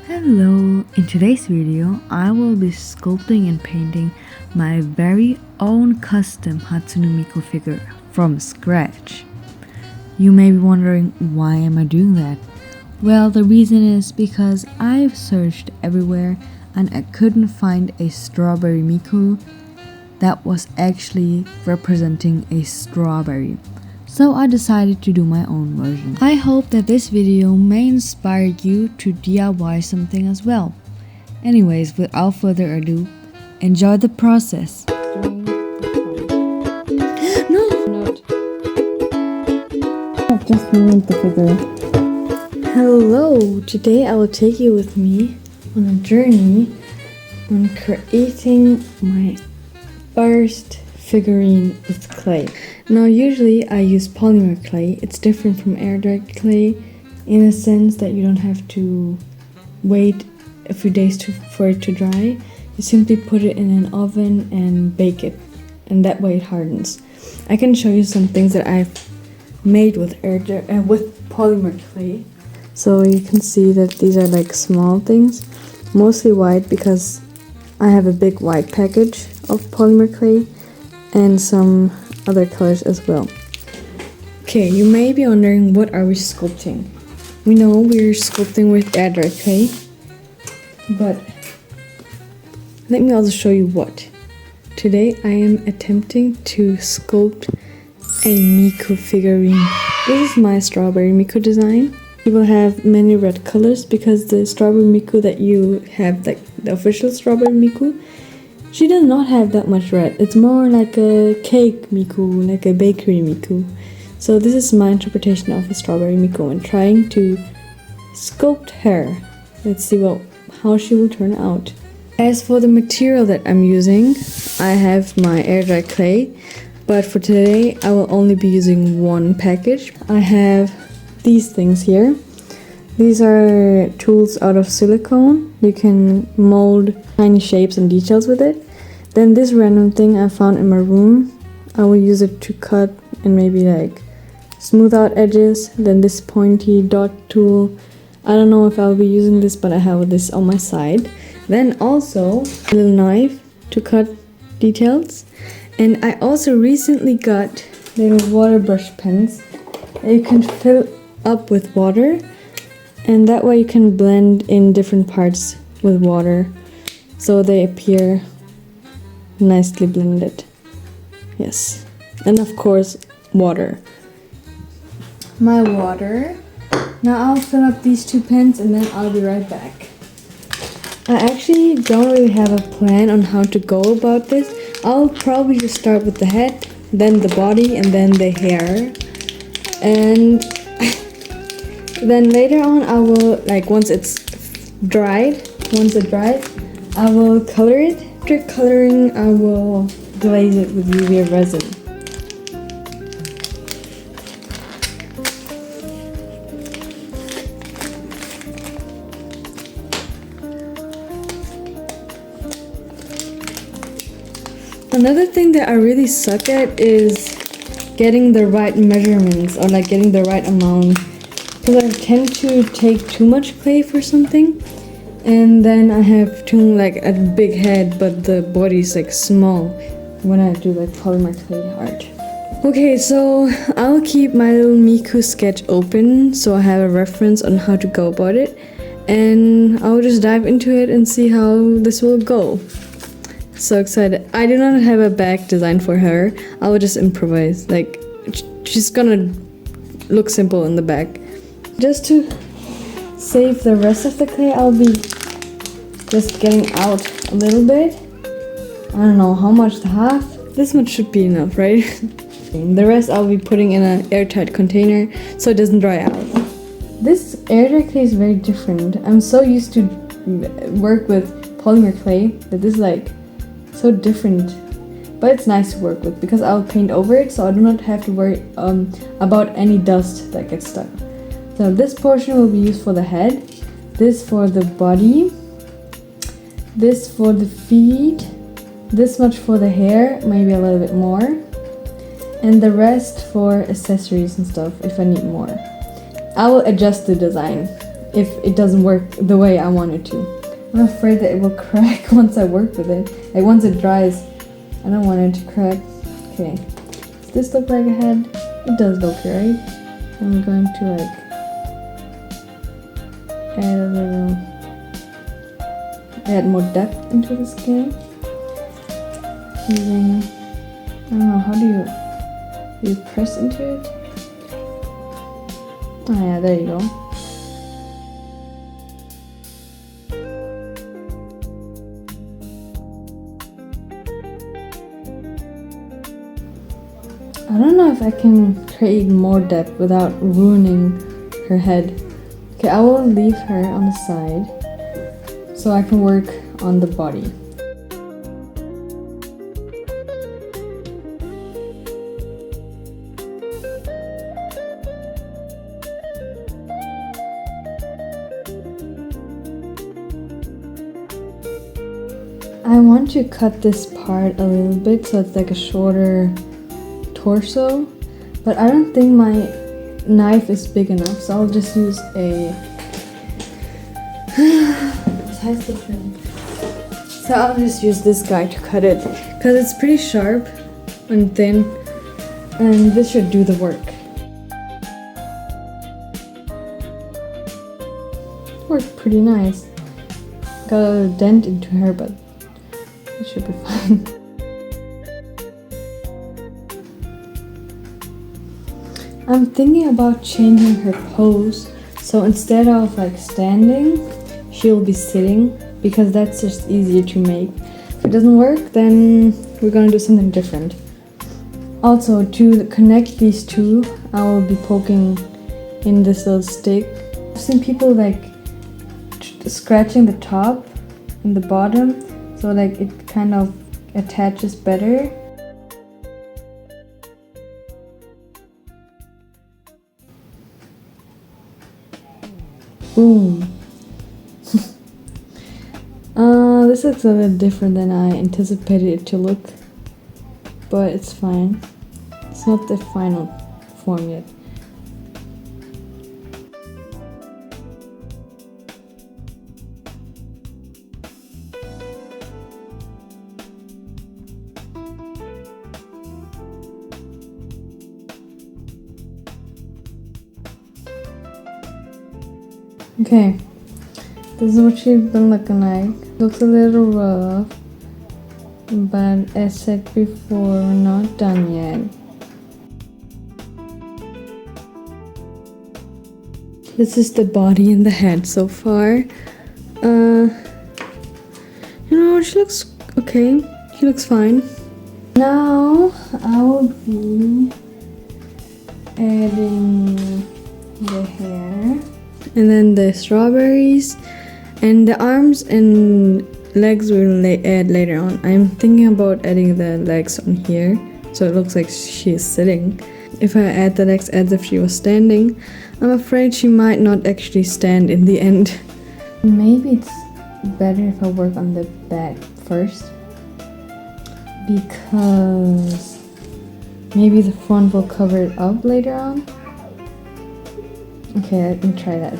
Hello, in today's video I will be sculpting and painting my very own custom Hatsune Miku figure from scratch. You may be wondering, why am I doing that? Well, the reason is because I've searched everywhere and I couldn't find a strawberry Miku that was actually representing a strawberry. So I decided to do my own version. I hope that this video may inspire you to DIY something as well. Anyways, without further ado, enjoy the process. No! I've just ruined the figure. Hello! Today I will take you with me on a journey on creating my first figurine with clay. Now usually I use polymer clay. It's different from air dried clay in a sense that you don't have to wait a few days for it to dry. You simply put it in an oven and bake it, and that way it hardens. I can show you some things that I've made with with polymer clay. So you can see that these are like small things, mostly white because I have a big white package of polymer clay and some other colors as well. Okay, you may be wondering, what are we sculpting? We know we're sculpting with air dry clay, but let me also show you what. Today I am attempting to sculpt a Miku figurine. This is my strawberry Miku design. You will have many red colors because the strawberry Miku that you have, like the official strawberry Miku, she does not have that much red. It's more like a cake Miku, like a bakery Miku. So this is my interpretation of a strawberry Miku and trying to sculpt her. Let's see how she will turn out. As for the material that I'm using, I have my air dry clay, but for today I will only be using one package. I have these things here. These are tools out of silicone. You can mold tiny shapes and details with it. Then this random thing I found in my room, I will use it to cut and maybe like smooth out edges. Then this pointy dot tool, I don't know if I'll be using this, but I have this on my side. Then also a little knife to cut details. And I also recently got little water brush pens that you can fill up with water, and that way you can blend in different parts with water so they appear nicely blended. Yes, and of course water. My water. Now I'll fill up these two pens and then I'll be right back. I actually don't really have a plan on how to go about this. I'll probably just start with the head, then the body, and then the hair. And then later on I will, like once it dries, I will color it. After coloring, I will glaze it with UV resin. Another thing that I really suck at is getting the right measurements, or like getting the right amount, because I tend to take too much clay for something, and then I have like a big head but the body is like small when I do like polymer clay art. Okay, so I'll keep my little Miku sketch open so I have a reference on how to go about it, and I'll just dive into it and see how this will go. So excited. I do not have a back design for her. I will just improvise. Like, she's gonna look simple in the back. Just to save the rest of the clay, I'll be just getting out a little bit. I don't know how much, half? This much should be enough, right? The rest I'll be putting in an airtight container so it doesn't dry out. This air dry clay is very different. I'm so used to work with polymer clay that this is like so different, but it's nice to work with because I'll paint over it, so I do not have to worry about any dust that gets stuck. So this portion will be used for the head, this for the body, this for the feet, this much for the hair, maybe a little bit more, and the rest for accessories and stuff if I need more. I will adjust the design if it doesn't work the way I want it to. I'm afraid that it will crack once I work with it. Like once it dries, I don't want it to crack. Okay, does this look like a head? It does look right. I'm going to like add more depth into the skin using, I don't know, how do you press into it? Oh yeah, there you go. I don't know if I can create more depth without ruining her head. Okay, I will leave her on the side so I can work on the body. I want to cut this part a little bit so it's like a shorter torso, but I don't think my knife is big enough, so I'll just use a size different. So I'll just use this guy to cut it because it's pretty sharp and thin, and this should do the work. Worked pretty nice. Got a little dent into her, but it should be fine. I'm thinking about changing her pose, so instead of like standing, she'll be sitting because that's just easier to make. If it doesn't work, then we're gonna do something different. Also, to connect these two, I will be poking in this little stick. I've seen people like scratching the top and the bottom, so like it kind of attaches better. Boom. This looks a little different than I anticipated it to look, but it's fine. It's not the final form yet. Okay, this is what she's been looking like. Looks a little rough, but as said before, we're not done yet. This is the body and the head so far. You know, she looks okay. She looks fine. Now I will be adding the hair. And then the strawberries, and the arms and legs we'll add later on. I'm thinking about adding the legs on here, so it looks like she's sitting. If I add the legs as if she was standing, I'm afraid she might not actually stand in the end. Maybe it's better if I work on the back first, because maybe the front will cover it up later on. Okay, let me try that.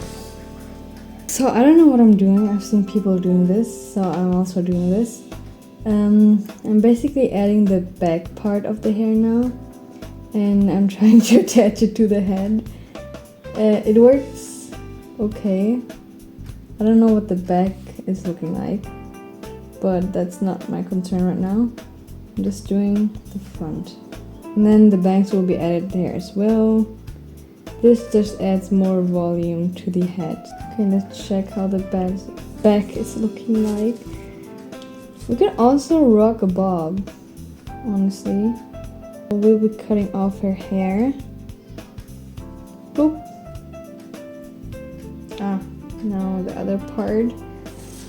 So I don't know what I'm doing. I've seen people doing this, so I'm also doing this. I'm basically adding the back part of the hair now, and I'm trying to attach it to the head. It works okay. I don't know what the back is looking like, but that's not my concern right now. I'm just doing the front. And then the bangs will be added there as well. This just adds more volume to the head. Okay, let's check how the back is looking like. We can also rock a bob, honestly. We'll be cutting off her hair. Boop. Ah, now the other part.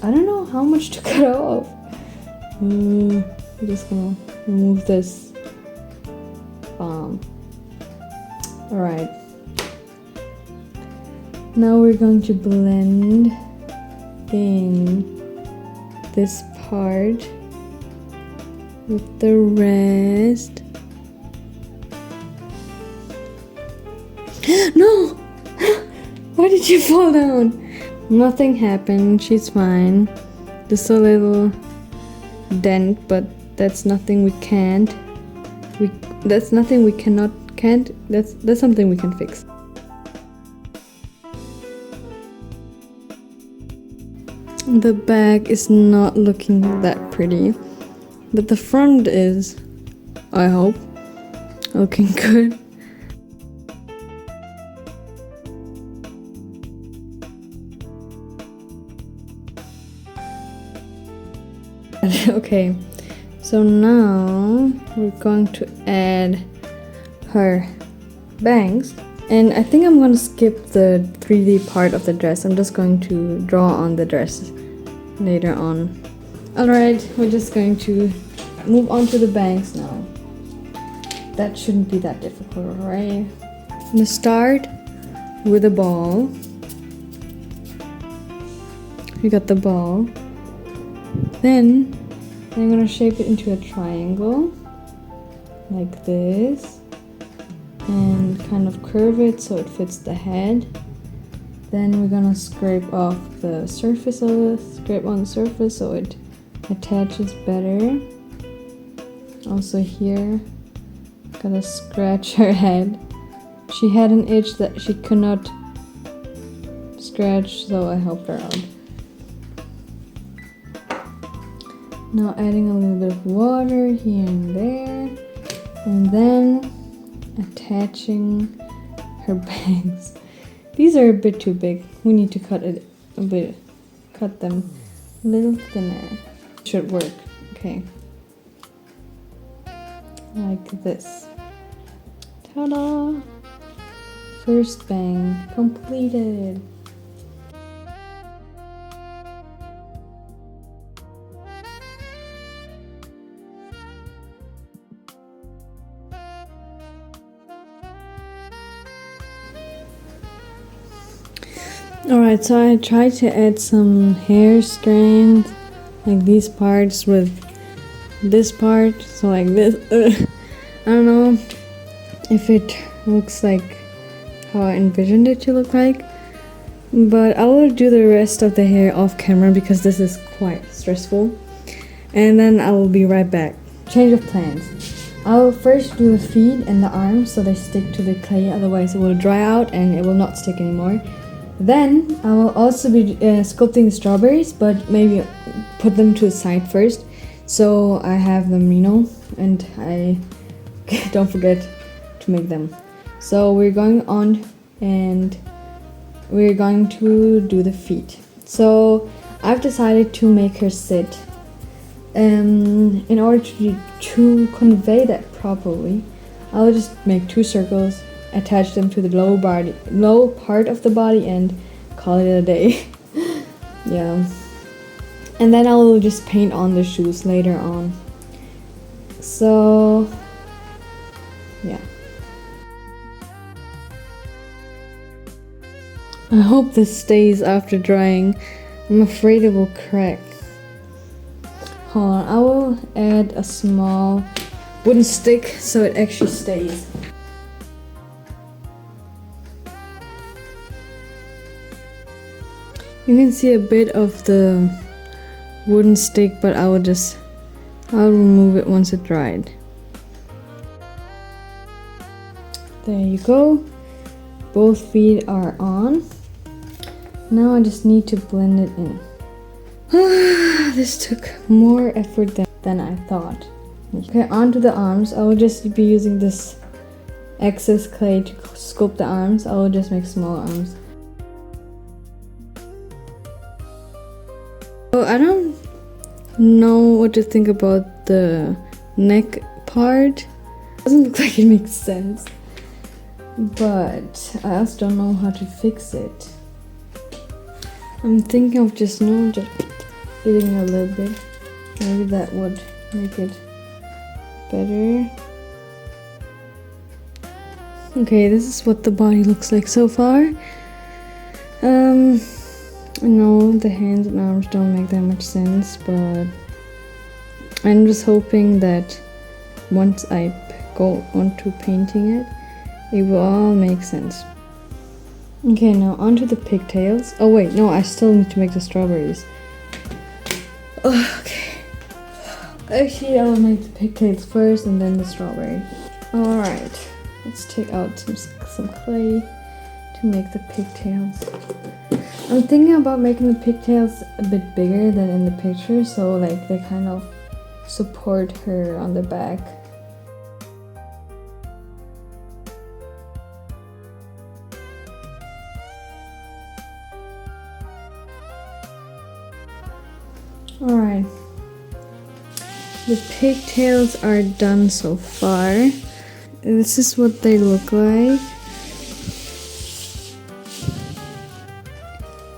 I don't know how much to cut off. I'm just gonna remove this. Alright. Now we're going to blend in this part with the rest. No! Why did you fall down? Nothing happened, she's fine. Just a little dent, but that's nothing we can't. That's nothing we can't. That's something we can fix. The back is not looking that pretty, but the front is, I hope, looking good. Okay, so now we're going to add her bangs, and I think I'm gonna skip the 3D part of the dress. I'm just going to draw on the dress later on. Alright, we're just going to move on to the bangs now. That shouldn't be that difficult, right? I'm gonna start with a ball. We got the ball. Then I'm gonna shape it into a triangle like this and kind of curve it so it fits the head. Then we're gonna scrape off the surface of it, scrape on the surface so it attaches better. Also here, gotta scratch her head. She had an itch that she could not scratch, so I helped her out. Now adding a little bit of water here and there, and then attaching her bangs. These are a bit too big. We need to cut them a little thinner. Should work, okay. Like this. Ta-da! First bang completed. Alright, so I tried to add some hair strands, like these parts with this part, so like this. I don't know if it looks like how I envisioned it to look like, but I will do the rest of the hair off camera because this is quite stressful, and then I will be right back. Change of plans. I will first do the feet and the arms so they stick to the clay, otherwise it will dry out and it will not stick anymore. Then I will also be sculpting the strawberries, but maybe put them to the side first, so I have them, you know, and I don't forget to make them. So we're going on and we're going to do the feet. So I've decided to make her sit. In order to convey that properly, I'll just make 2 circles, attach them to the low part of the body, and call it a day. Yeah. And then I will just paint on the shoes later on. So yeah. I hope this stays after drying. I'm afraid it will crack. Hold on, I will add a small wooden stick so it actually stays. You can see a bit of the wooden stick, but I'll remove it once it dried. There you go. Both feet are on. Now I just need to blend it in. This took more effort than I thought. Okay, onto the arms. I will just be using this excess clay to sculpt the arms. I will just make small arms. So I don't know what to think about the neck part. Doesn't look like it makes sense, but I also don't know how to fix it. I'm thinking of just hitting it a little bit. Maybe that would make it better. Okay, this is what the body looks like so far. No, the hands and arms don't make that much sense, but I'm just hoping that once I go on to painting it, it will all make sense. Okay, now onto the pigtails. Oh wait, no, I still need to make the strawberries. Okay. Actually, I'll make the pigtails first and then the strawberry. Alright, let's take out some clay to make the pigtails. I'm thinking about making the pigtails a bit bigger than in the picture, so like they kind of support her on the back. Alright, the pigtails are done so far. This is what they look like.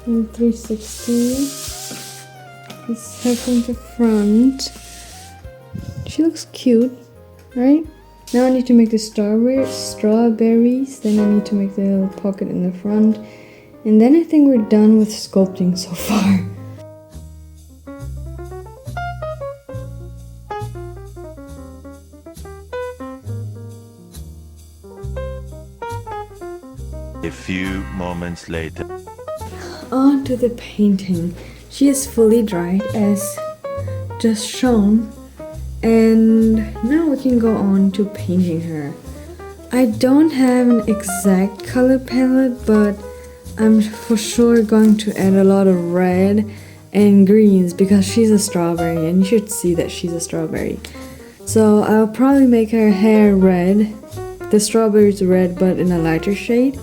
In 360. This is her from the front. She looks cute, right? Now I need to make the strawberries. Then I need to make the little pocket in the front. And then I think we're done with sculpting so far. A few moments later. On to the painting. She is fully dried as just shown, and now we can go on to painting her. I don't have an exact color palette, but I'm for sure going to add a lot of red and greens because she's a strawberry and you should see that she's a strawberry. So I'll probably make her hair red, the strawberries red but in a lighter shade,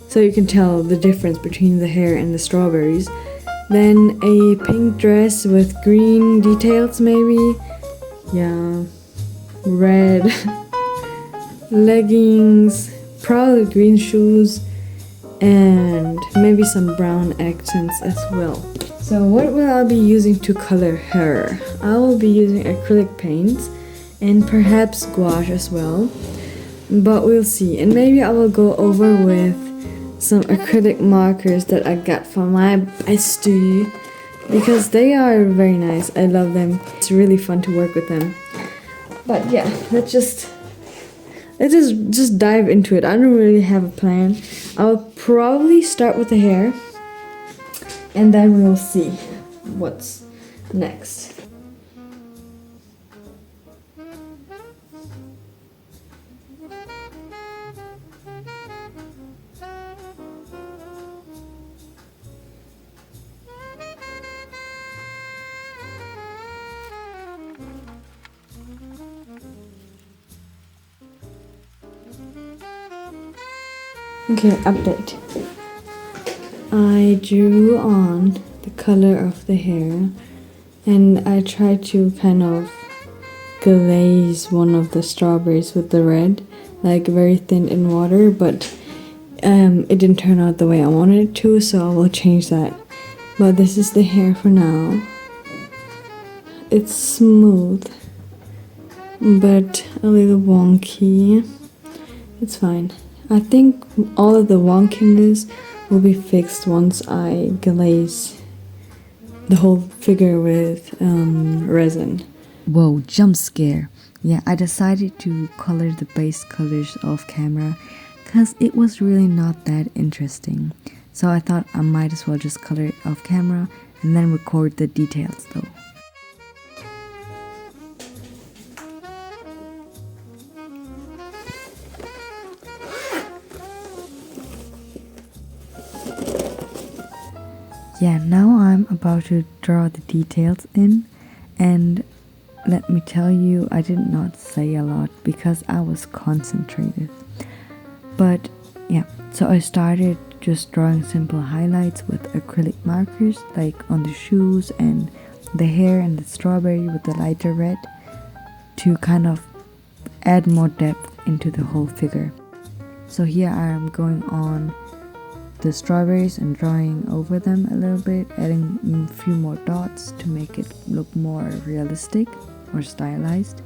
so you can tell the difference between the hair and the strawberries. Then a pink dress with green details maybe. Yeah, red leggings, probably green shoes, and maybe some brown accents as well. So what will I be using to color her? I will be using acrylic paints and perhaps gouache as well, but we'll see. And maybe I will go over with some acrylic markers that I got from my bestie because they are very nice. I love them. It's really fun to work with them. But yeah, let's just dive into it. I don't really have a plan. I'll probably start with the hair and then we'll see what's next. Okay, update. I drew on the color of the hair and I tried to kind of glaze one of the strawberries with the red, like very thin in water, but it didn't turn out the way I wanted it to, so I will change that. But this is the hair for now. It's smooth, but a little wonky. It's fine. I think all of the wonkiness will be fixed once I glaze the whole figure with resin. Whoa, jump scare. Yeah, I decided to color the base colors off camera because it was really not that interesting. So I thought I might as well just color it off camera and then record the details though. Yeah, now I'm about to draw the details in, and let me tell you, I did not say a lot because I was concentrated. But yeah, so I started just drawing simple highlights with acrylic markers, like on the shoes and the hair and the strawberry with the lighter red, to kind of add more depth into the whole figure. So here I am going on the strawberries and drawing over them a little bit, adding a few more dots to make it look more realistic or stylized.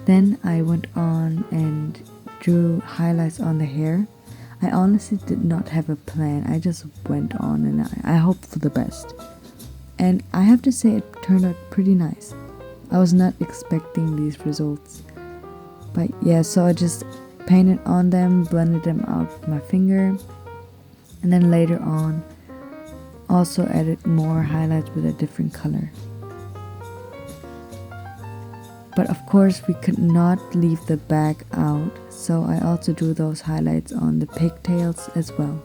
Then I went on and drew highlights on the hair. I honestly did not have a plan. I just went on and I hoped for the best. And I have to say it turned out pretty nice. I was not expecting these results. But yeah, so I just painted on them, blended them out with my finger, and then later on also added more highlights with a different color. But of course we could not leave the back out, so I also drew those highlights on the pigtails as well.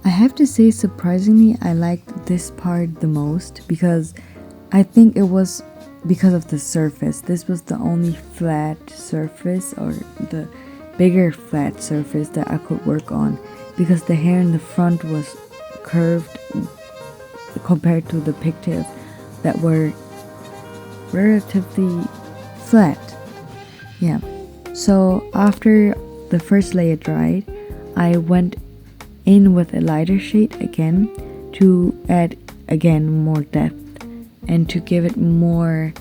I have to say, surprisingly, I liked this part the most because I think it was because of the surface. This was the only flat surface, or the bigger flat surface that I could work on, because the hair in the front was curved compared to the pigtails that were relatively flat. Yeah. So after the first layer dried, I went in with a lighter shade again to add again more depth and to give it more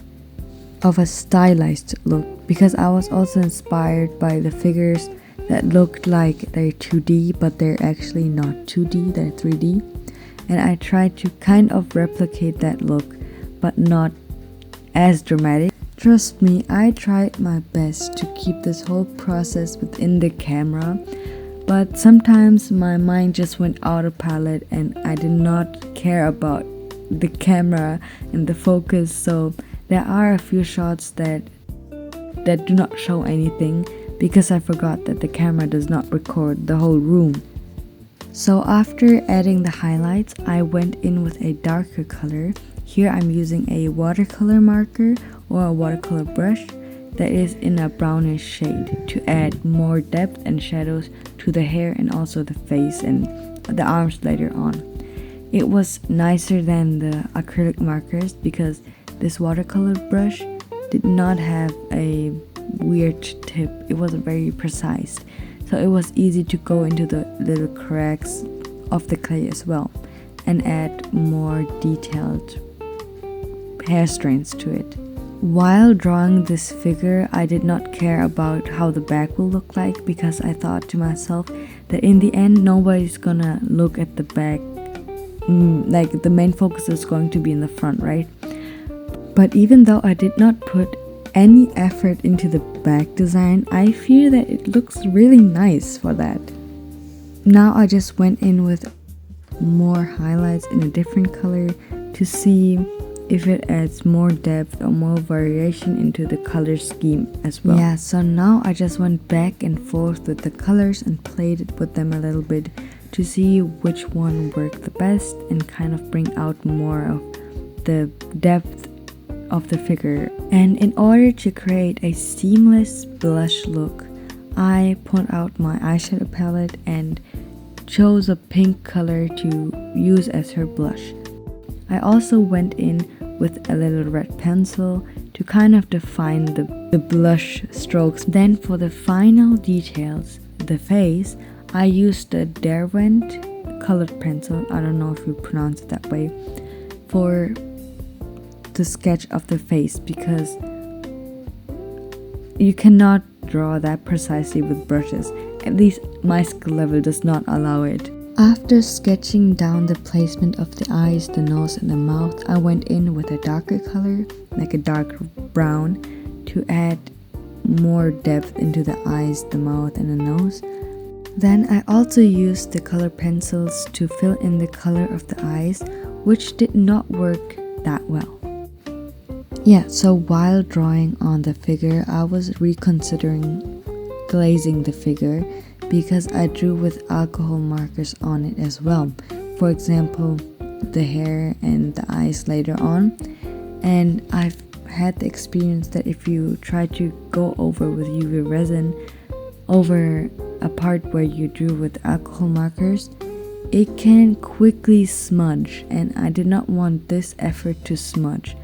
of a stylized look, because I was also inspired by the figures that looked like they're 2D but they're actually not 2D, they're 3D, and I tried to kind of replicate that look but not as dramatic. Trust me, I tried my best to keep this whole process within the camera, but sometimes my mind just went autopilot and I did not care about the camera and the focus, so there are a few shots that do not show anything because I forgot that the camera does not record the whole room. So after adding the highlights, I went in with a darker color. Here I'm using a watercolor marker or a watercolor brush that is in a brownish shade to add more depth and shadows to the hair and also the face and the arms later on. It was nicer than the acrylic markers because this watercolor brush did not have a weird tip. It wasn't very precise, so it was easy to go into the little cracks of the clay as well and add more detailed hair strands to it. While drawing this figure, I did not care about how the back will look like because I thought to myself that in the end nobody's gonna look at the back. Like the main focus is going to be in the front, right? But even though I did not put any effort into the back design, I feel that it looks really nice for that. Now I just went in with more highlights in a different color to see if it adds more depth or more variation into the color scheme as well. Yeah, so now I just went back and forth with the colors and played it with them a little bit to see which one worked the best and kind of bring out more of the depth of the figure. And in order to create a seamless blush look, I put out my eyeshadow palette and chose a pink color to use as her blush. I also went in with a little red pencil to kind of define the blush strokes. Then for the final details, the face, I used the Derwent colored pencil, I don't know if you pronounce it that way, for the sketch of the face because you cannot draw that precisely with brushes. At least my skill level does not allow it. After sketching down the placement of the eyes, the nose and the mouth, I went in with a darker color, like a dark brown, to add more depth into the eyes, the mouth and the nose. Then I also used the color pencils to fill in the color of the eyes, which did not work that well. Yeah, so while drawing on the figure, I was reconsidering glazing the figure because I drew with alcohol markers on it as well. For example, the hair and the eyes later on. And I've had the experience that if you try to go over with UV resin over a part where you drew with alcohol markers, it can quickly smudge, and I did not want this effort to smudge.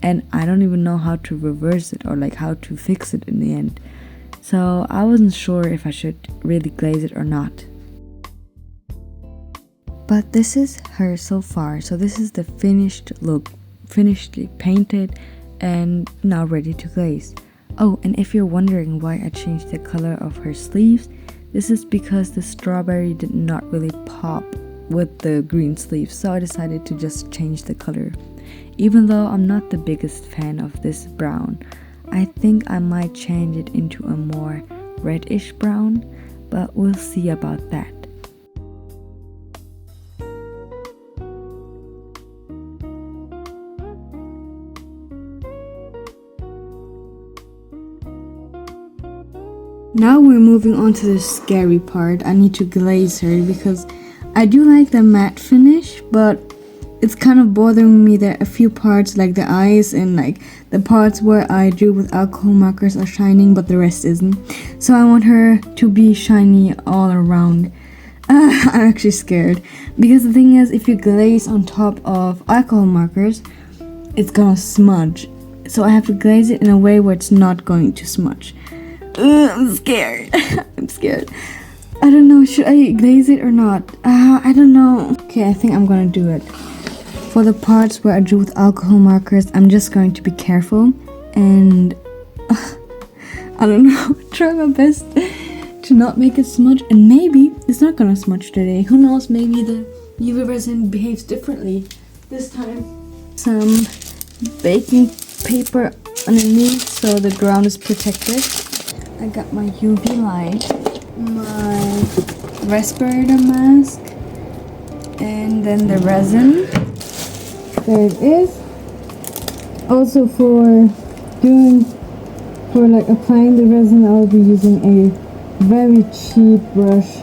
And I don't even know how to reverse it or like how to fix it in the end. So I wasn't sure if I should really glaze it or not. But this is her so far. So this is the finished look, finishly painted and now ready to glaze. Oh, and if you're wondering why I changed the color of her sleeves, this is because the strawberry did not really pop with the green sleeves, so I decided to just change the color. even though I'm not the biggest fan of this brown. I think I might change it into a more reddish brown, but we'll see about that. Now we're moving on to the scary part. I need to glaze her because I do like the matte finish, but it's kind of bothering me that a few parts like the eyes and like the parts where I drew with alcohol markers are shining but the rest isn't. So I want her to be shiny all around. I'm actually scared because the thing is, if you glaze on top of alcohol markers, it's gonna smudge. So I have to glaze it in a way where it's not going to smudge. I'm scared. I'm scared. I don't know, should I glaze it or not? I don't know. Okay, I think I'm gonna do it. For the parts where I drew with alcohol markers, I'm just going to be careful and I don't know, try my best to not make it smudge, and maybe it's not gonna smudge today. Who knows, maybe the UV resin behaves differently this time. Some baking paper underneath so the ground is protected. I got my UV light, my respirator mask, and then the resin. There it is. Also for applying the resin, I'll be using a very cheap brush.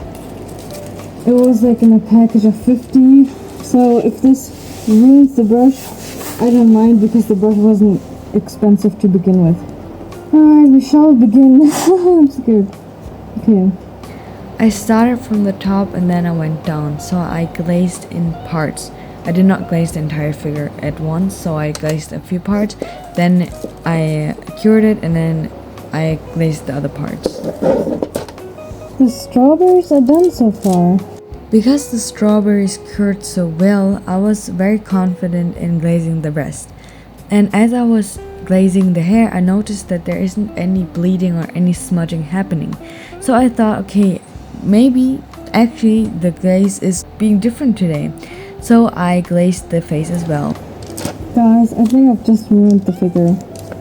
It was like in a package of 50. So if this ruins the brush, I don't mind because the brush wasn't expensive to begin with. Alright, we shall begin. I'm scared. Okay. I started from the top and then I went down, so I glazed in parts. I did not glaze the entire figure at once, so I glazed a few parts, then I cured it, and then I glazed the other parts. The strawberries are done so far. Because the strawberries cured so well, I was very confident in glazing the rest. And as I was glazing the hair, I noticed that there isn't any bleeding or any smudging happening. So I thought, okay, maybe actually the glaze is being different today. So I glazed the face as well. Guys, I think I've just ruined the figure.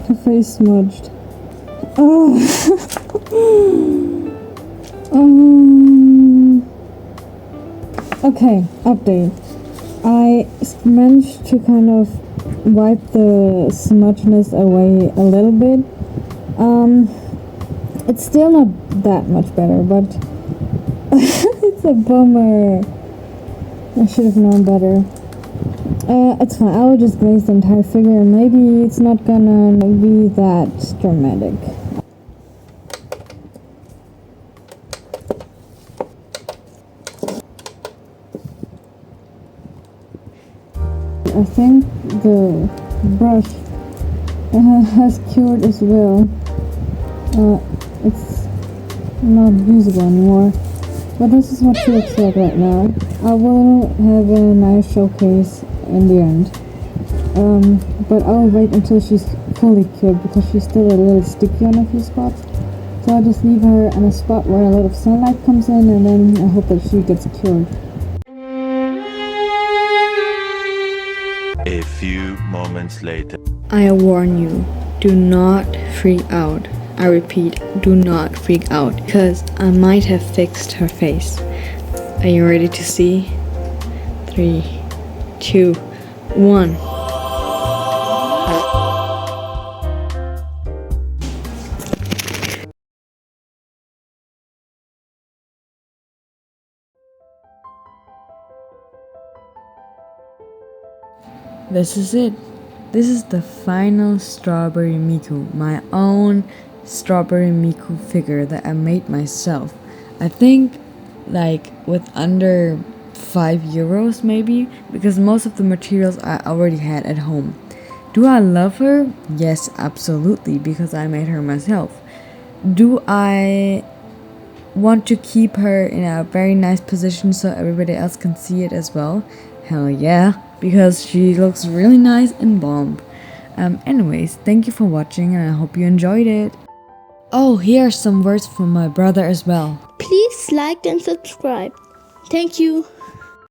Her face smudged. Oh. Okay, update. I managed to kind of wipe the smudginess away a little bit. It's still not that much better, but it's a bummer. I should have known better. It's fine. I will just glaze the entire figure and maybe it's not gonna be that dramatic. I think the brush has cured as well. It's not usable anymore. But this is what she looks like right now. I will have a nice showcase in the end. But I'll wait until she's fully cured because she's still a little sticky on a few spots. So I'll just leave her in a spot where a lot of sunlight comes in, and then I hope that she gets cured. A few moments later. I warn you, do not freak out. I repeat, do not freak out, because I might have fixed her face. Are you ready to see? 3, 2, 1. This is it. This is the final Strawberry Miku, my own Strawberry Miku figure that I made myself. I think like with under €5 maybe, because most of the materials I already had at home. Do I love her? Yes, absolutely, because I made her myself. Do I want to keep her in a very nice position so everybody else can see it as well? Hell yeah, because she looks really nice and bomb. Anyways, thank you for watching and I hope you enjoyed it. Oh, here are some words from my brother as well. Please like and subscribe. Thank you.